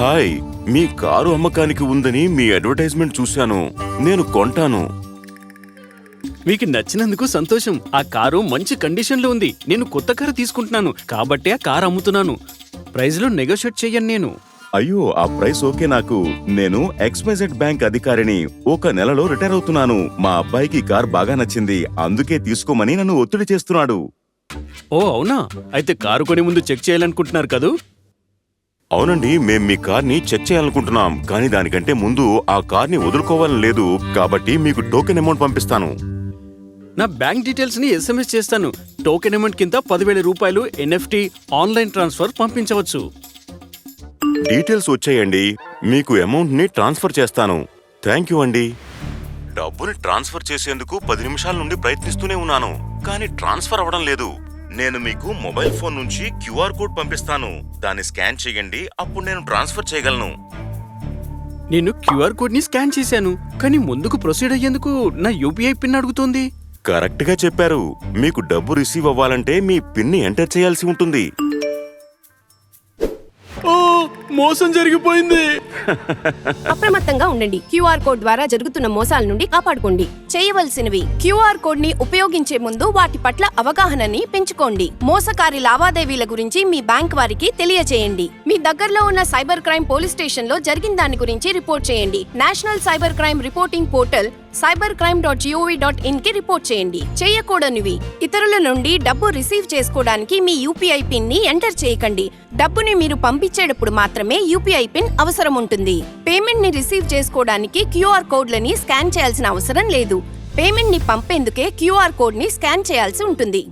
Hi, మీ car అమ్మకానికి ఉందని మీ advertisement చూశాను. నేను కొంటాను. మీకు నచ్చినందుకు సంతోషం. ఆ కారు మంచి కండిషన్లో ఉంది. నేను కొత్త కారు తీసుకుంటున్నాను కాబట్టి ఆ కారు అమ్ముతున్నాను. ప్రైజ్లో నెగోషియేట్ చెయ్యను నేను. అయ్యో, ఆ ప్రైస్ ఓకే నాకు. నేను XYZ బ్యాంక్ అధికారిని. 1 నెలలో రిటైర్ అవుతున్నాను. మా అబ్బాయికి కార్ బాగా నచ్చింది, అందుకే తీసుకోమని నన్ను ఒత్తిడి చేస్తున్నాడు. ఓ అవునా? అయితే కారు కొని ముందు చెక్ చేయాలనుకుంటున్నారు కదూ? అవునండి, మేం మీ కార్ని చెక్ చేయాలనుకుంటున్నాం, కానీ దానికంటే ముందు ఆ కార్ని వదులుకోవాలని లేదు. కాబట్టి మీకు టోకెన్ అమౌంట్ పంపిస్తాను. నా బ్యాంక్ డీటెయిల్స్ ని SMS చేస్తాను. టోకెన్ అమౌంట్ కింద 10,000 రూపాయలు NFT ఆన్లైన్ ట్రాన్స్ఫర్ పంపించవచ్చు. డీటెయిల్స్ వచ్చాయండి. మీకు అమౌంట్ ని ట్రాన్స్ఫర్ చేస్తాను. థ్యాంక్ యూ అండి. డబ్బుని ట్రాన్స్ఫర్ చేసేందుకు 10 నిమిషాల నుండి ప్రయత్నిస్తూనే ఉన్నాను, కానీ ట్రాన్స్ఫర్ అవ్వడం లేదు. నేను మీకు మొబైల్ ఫోన్ నుంచి QR కోడ్ పంపిస్తాను. దాన్ని స్కాన్ చేయండి, అప్పుడు నేను ట్రాన్స్ఫర్ చేయగలను. నేను QR కోడ్ ని స్కాన్ చేశాను, కానీ ముందుకు ప్రొసీడ్ అయ్యేందుకు నా UPI పిన్ అడుగుతోంది. కరెక్ట్ గా చెప్పారు. మీకు డబ్బు రిసీవ్ అవ్వాలంటే మీ పిన్ ని ఎంటర్ చేయాల్సి ఉంటుంది. ఓ, మోసం జరిగిపోయింది. అప్రమత్తంగా ఉండండి. QR కోడ్ ద్వారా జరుగుతున్న మోసాల నుండి కాపాడుకోండి. చేయవలసినవి: QR కోడ్ ని ఉపయోగించే ముందు వాటి పట్ల అవగాహనని పెంచుకోండి. మోసకారి లావాదేవీల గురించి మీ బ్యాంక్ వారికి తెలియచేయండి. మీ దగ్గరలో ఉన్న సైబర్ క్రైమ్ పోలీస్ స్టేషన్ లో జరిగిన దాని గురించి రిపోర్ట్ చేయండి. National cyber crime reporting portal cybercrime.gov.in కి రిపోర్ట్ చేయండి. చేయకూడనివి: ఇతరుల నుండి డబ్బు రిసీవ్ చేసుకోవడానికి మీ UPI పిన్ ని ఎంటర్ చేయకండి. డబ్బుని మీరు పంపించేటప్పుడు మాత్రమే UPI పిన్ అవసరం ఉంటుంది. పేమెంట్ ని రిసీవ్ చేసుకోవడానికి QR కోడ్లని స్కాన్ చేయాల్సిన అవసరం లేదు. పేమెంట్ ని పంపేందుకే QR కోడ్ ని స్కాన్ చేయాల్సి ఉంటుంది.